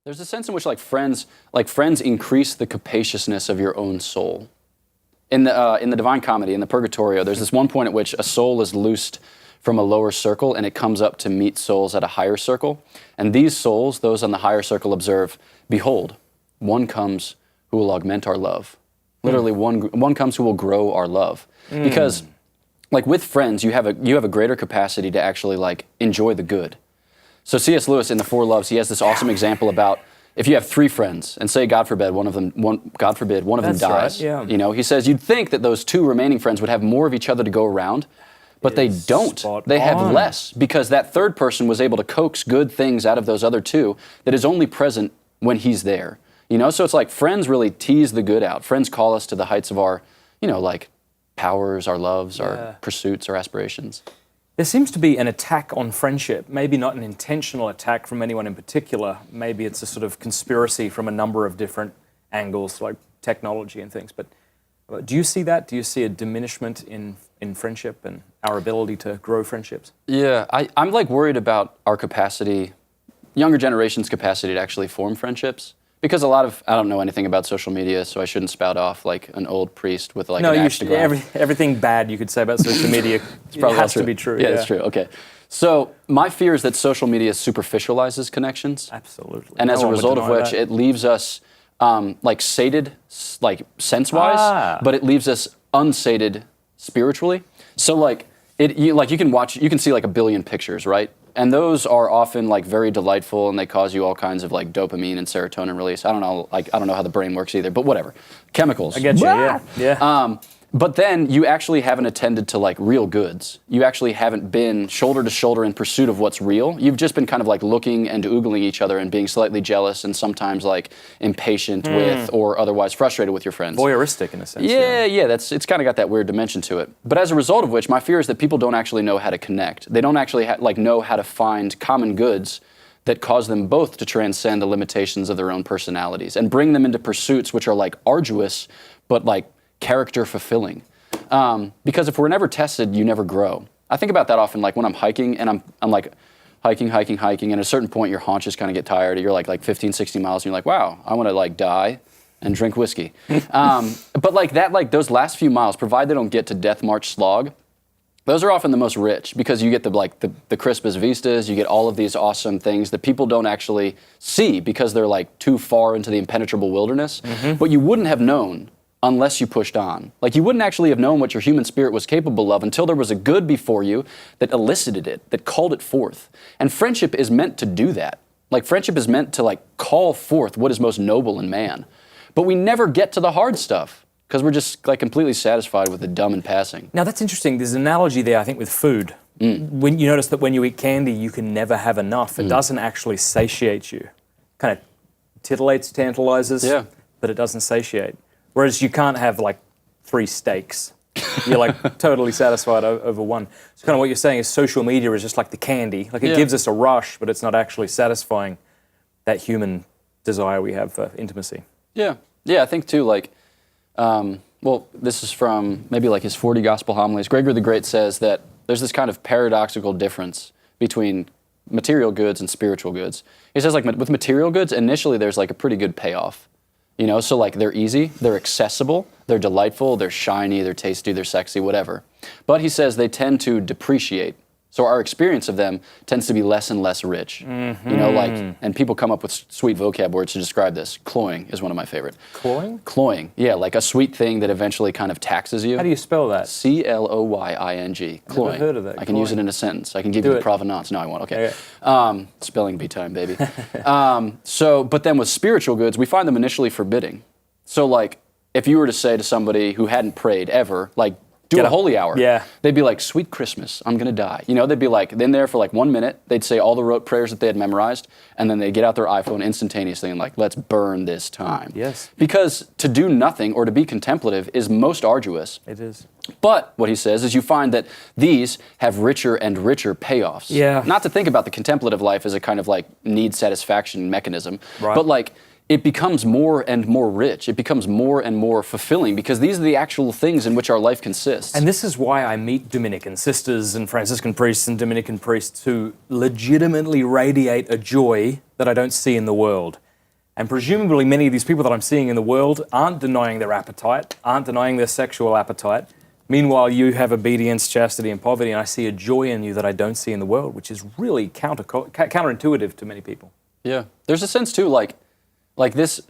There's a sense in which like friends increase the capaciousness of your own soul. In the Divine Comedy, in the Purgatorio, there's this one point at which a soul is loosed from a lower circle and it comes up to meet souls at a higher circle. And these souls, those on the higher circle, observe, behold, one comes who will augment our love. Literally, one comes who will grow our love. Because, like with friends, you have a greater capacity to actually like enjoy the good. So C.S. Lewis in The Four Loves, he has this awesome example about if you have three friends, and say, God forbid, one of them dies. Right, yeah. You know, he says you'd think that those two remaining friends would have more of each other to go around, but they don't. They have less because that third person was able to coax good things out of those other two that is only present when he's there. You know, so it's like friends really tease the good out. Friends call us to the heights of our, you know, like powers, our loves, our pursuits, our aspirations. There seems to be an attack on friendship, maybe not an intentional attack from anyone in particular. Maybe it's a sort of conspiracy from a number of different angles, like technology and things. But do you see that? Do you see a diminishment in friendship and our ability to grow friendships? Yeah, I'm like worried about our capacity, younger generation's capacity to actually form friendships. Because I don't know anything about social media, so I shouldn't spout off like an old priest with like an axe to grind. Everything bad you could say about social media has to be true. Yeah, it's true. Okay. So my fear is that social media superficializes connections. Absolutely. And as a result of which, it leaves us like sated, like sense-wise, but it leaves us unsated spiritually. So like you can see like a billion pictures, right? And those are often like very delightful, and they cause you all kinds of like dopamine and serotonin release. I don't know how the brain works either, but whatever. Chemicals. I get you. Yeah. But then you actually haven't attended to like real goods. You actually haven't been shoulder to shoulder in pursuit of what's real. You've just been kind of like looking and oogling each other and being slightly jealous and sometimes like impatient with or otherwise frustrated with your friends. Voyeuristic in a sense. Yeah, it's kind of got that weird dimension to it. But as a result of which, my fear is that people don't actually know how to connect. They don't actually know how to find common goods that cause them both to transcend the limitations of their own personalities and bring them into pursuits which are like arduous, but like character fulfilling. Because if we're never tested, you never grow. I think about that often, like when I'm hiking and I'm like hiking, and at a certain point your haunches kind of get tired. You're like 15, 60 miles and you're like, wow, I want to like die and drink whiskey. But like that, like those last few miles, provided they don't get to Death March slog, those are often the most rich because you get the crispest vistas, you get all of these awesome things that people don't actually see because they're like too far into the impenetrable wilderness. But you wouldn't have known unless you pushed on. Like you wouldn't actually have known what your human spirit was capable of until there was a good before you that elicited it, that called it forth. And friendship is meant to do that. Like friendship is meant to like call forth what is most noble in man. But we never get to the hard stuff because we're just like completely satisfied with the dumb and passing. Now that's interesting. There's an analogy there, I think, with food. When you notice that when you eat candy, you can never have enough. It doesn't actually satiate you. Kind of titillates, tantalizes, but it doesn't satiate. Whereas you can't have like 3 steaks. You're like totally satisfied over one. So kind of what you're saying is social media is just like the candy. Like it gives us a rush, but it's not actually satisfying that human desire we have for intimacy. Yeah, I think too, like, well, this is from maybe like his 40 Gospel Homilies. Gregory the Great says that there's this kind of paradoxical difference between material goods and spiritual goods. He says like with material goods, initially there's like a pretty good payoff. You know, so like they're easy, they're accessible, they're delightful, they're shiny, they're tasty, they're sexy, whatever. But he says they tend to depreciate. So our experience of them tends to be less and less rich. You know, like, and people come up with sweet vocab words to describe this. Cloying is one of my favorite. Cloying? Cloying, yeah, like a sweet thing that eventually kind of taxes you. How do you spell that? Cloying. Cloying. Never heard of that. I can use it in a sentence. I can give you the provenance. No, I won't. Okay. Spelling bee time, baby. But then with spiritual goods, we find them initially forbidding. So like, if you were to say to somebody who hadn't prayed ever, like, do a holy hour. Yeah. They'd be like, sweet Christmas, I'm going to die. You know, they'd be like, in there for like 1 minute, they'd say all the rote prayers that they had memorized, and then they'd get out their iPhone instantaneously and like, let's burn this time. Yes. Because to do nothing or to be contemplative is most arduous. It is. But what he says is you find that these have richer and richer payoffs. Yeah. Not to think about the contemplative life as a kind of like need satisfaction mechanism, right. But like, it becomes more and more rich. It becomes more and more fulfilling because these are the actual things in which our life consists. And this is why I meet Dominican sisters and Franciscan priests and Dominican priests who legitimately radiate a joy that I don't see in the world. And presumably many of these people that I'm seeing in the world aren't denying their appetite, aren't denying their sexual appetite. Meanwhile, you have obedience, chastity, and poverty, and I see a joy in you that I don't see in the world, which is really counterintuitive to many people. Yeah. There's a sense, too, like this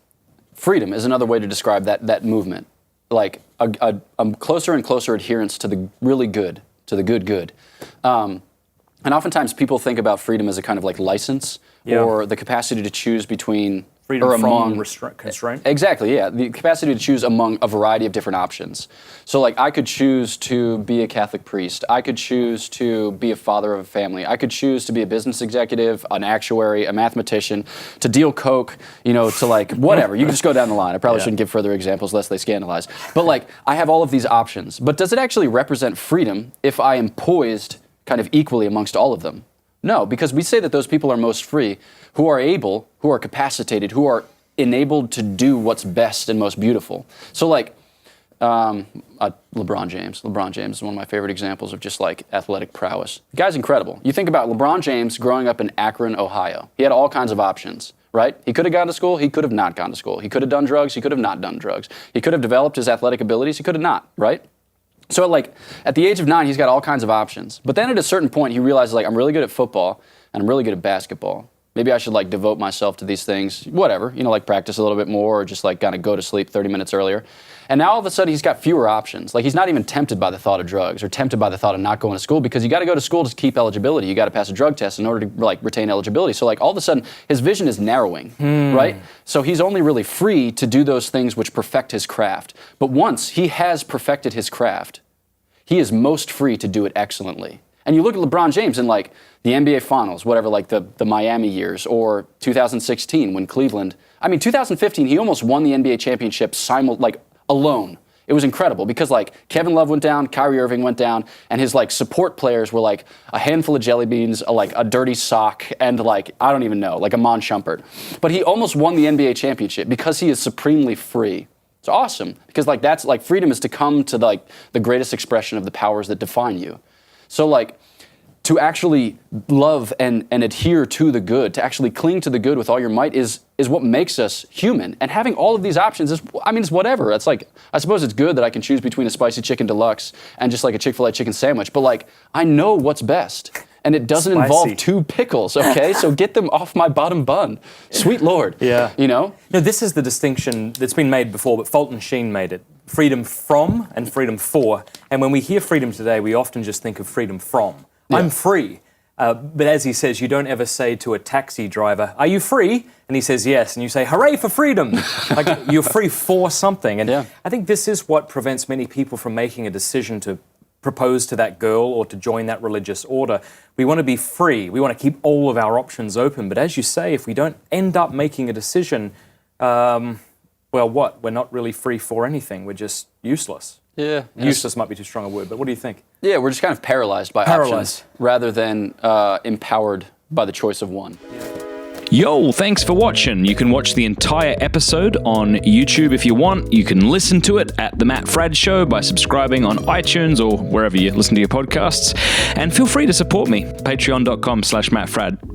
freedom is another way to describe that movement. Like a closer and closer adherence to the really good, to the good. And oftentimes people think about freedom as a kind of like license or the capacity to choose between freedom or from among constraint. Exactly, yeah. The capacity to choose among a variety of different options. So like I could choose to be a Catholic priest. I could choose to be a father of a family. I could choose to be a business executive, an actuary, a mathematician, to deal coke, to like whatever. You can just go down the line. I probably shouldn't give further examples lest they scandalize. But like I have all of these options. But does it actually represent freedom if I am poised kind of equally amongst all of them? No, because we say that those people are most free who are able, who are capacitated, who are enabled to do what's best and most beautiful. So like LeBron James. LeBron James is one of my favorite examples of just like athletic prowess. The guy's incredible. You think about LeBron James growing up in Akron, Ohio. He had all kinds of options, right? He could have gone to school. He could have not gone to school. He could have done drugs. He could have not done drugs. He could have developed his athletic abilities. He could have not, right? So like at the age of 9, he's got all kinds of options. But then at a certain point, he realizes like I'm really good at football and I'm really good at basketball. Maybe I should like devote myself to these things, whatever, like practice a little bit more or just like kind of go to sleep 30 minutes earlier. And now all of a sudden he's got fewer options. Like he's not even tempted by the thought of drugs or tempted by the thought of not going to school because you got to go to school to keep eligibility. You got to pass a drug test in order to like retain eligibility. So like all of a sudden his vision is narrowing, right? So he's only really free to do those things which perfect his craft. But once he has perfected his craft, he is most free to do it excellently. And you look at LeBron James in like the NBA Finals, whatever, like the Miami years, or 2016 when Cleveland, 2015, he almost won the NBA championship alone. It was incredible because like Kevin Love went down, Kyrie Irving went down, and his like support players were like a handful of jelly beans, like a dirty sock, and like, I don't even know, like Amon Shumpert. But he almost won the NBA championship because he is supremely free. It's awesome because like that's like freedom is to come to like the greatest expression of the powers that define you. So like to actually love and adhere to the good, to actually cling to the good with all your might is what makes us human. And having all of these options is, it's whatever. It's like, I suppose it's good that I can choose between a spicy chicken deluxe and just like a Chick-fil-A chicken sandwich, but like I know what's best. And it doesn't involve 2 pickles, okay? So get them off my bottom bun. Sweet Lord. Yeah. No, this is the distinction that's been made before, but Fulton Sheen made it. Freedom from and freedom for. And when we hear freedom today, we often just think of freedom from. Yeah. I'm free. But as he says, you don't ever say to a taxi driver, are you free? And he says yes. And you say, hooray for freedom. Like you're free for something. And I think this is what prevents many people from making a decision to propose to that girl or to join that religious order. We want to be free. We want to keep all of our options open. But as you say, if we don't end up making a decision, well, what? We're not really free for anything. We're just useless. Yeah. Useless might be too strong a word, but what do you think? Yeah, we're just kind of paralyzed by options rather than empowered by the choice of one. Yo, thanks for watching. You can watch the entire episode on YouTube if you want. You can listen to it at The Matt Fradd Show by subscribing on iTunes or wherever you listen to your podcasts. And feel free to support me, patreon.com/MattFradd.